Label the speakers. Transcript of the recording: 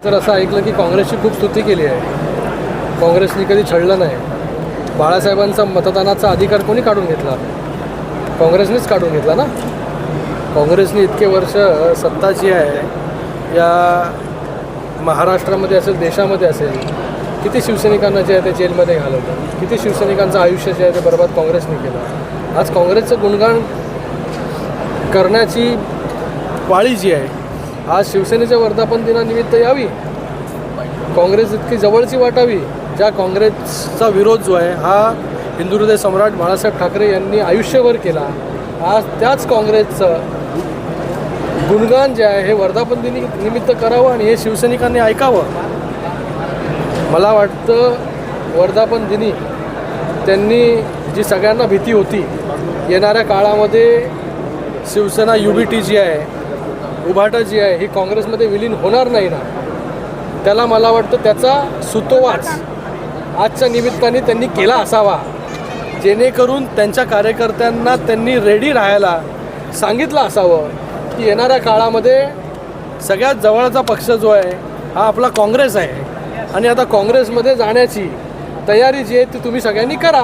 Speaker 1: तर असं ऐकलं की काँग्रेसची खूप स्तुती केली आहे. काँग्रेसने कधी छळलं नाही. बाळासाहेबांचा मतदानाचा अधिकार कोणी काढून घेतला? काँग्रेसनेच काढून घेतला ना. काँग्रेसने इतके वर्ष सत्ता जी आहे या महाराष्ट्रामध्ये असेल, देशामध्ये असेल, किती शिवसैनिकांना जे आहे ते जेलमध्ये घालवलं, किती शिवसैनिकांचं आयुष्य जे आहे ते बरबाद काँग्रेसने केलं. आज काँग्रेसचं गुणगान करण्याची पाळी जी आहे आज शिवसेनेच्या वर्धापन दिनानिमित्त यावी. काँग्रेस इतकी जवळची वाटावी. ज्या काँग्रेसचा विरोध जो आहे हा हिंदू हृदय सम्राट बाळासाहेब ठाकरे यांनी आयुष्यभर केला. आज त्याच काँग्रेसचं गुणगान जे आहे हे वर्धापन दिनी निमित्त करावं आणि हे शिवसैनिकांनी ऐकावं. मला वाटतं वर्धापन दिनी त्यांनी जी सगळ्यांना भीती होती येणाऱ्या काळामध्ये शिवसेना UBT जी आहे, उभाटा जी आहे ही काँग्रेसमध्ये विलीन होणार नाही ना, त्याला मला वाटतं त्याचा सुतोवाच आजच्या निमित्ताने त्यांनी केला असावा. जेणेकरून त्यांच्या कार्यकर्त्यांना त्यांनी रेडी राहायला सांगितलं असावं की येणाऱ्या काळामध्ये सगळ्यात जवळचा पक्ष जो आहे हा आपला काँग्रेस आहे आणि आता काँग्रेसमध्ये जाण्याची तयारी जी आहे ती तुम्ही सगळ्यांनी करा.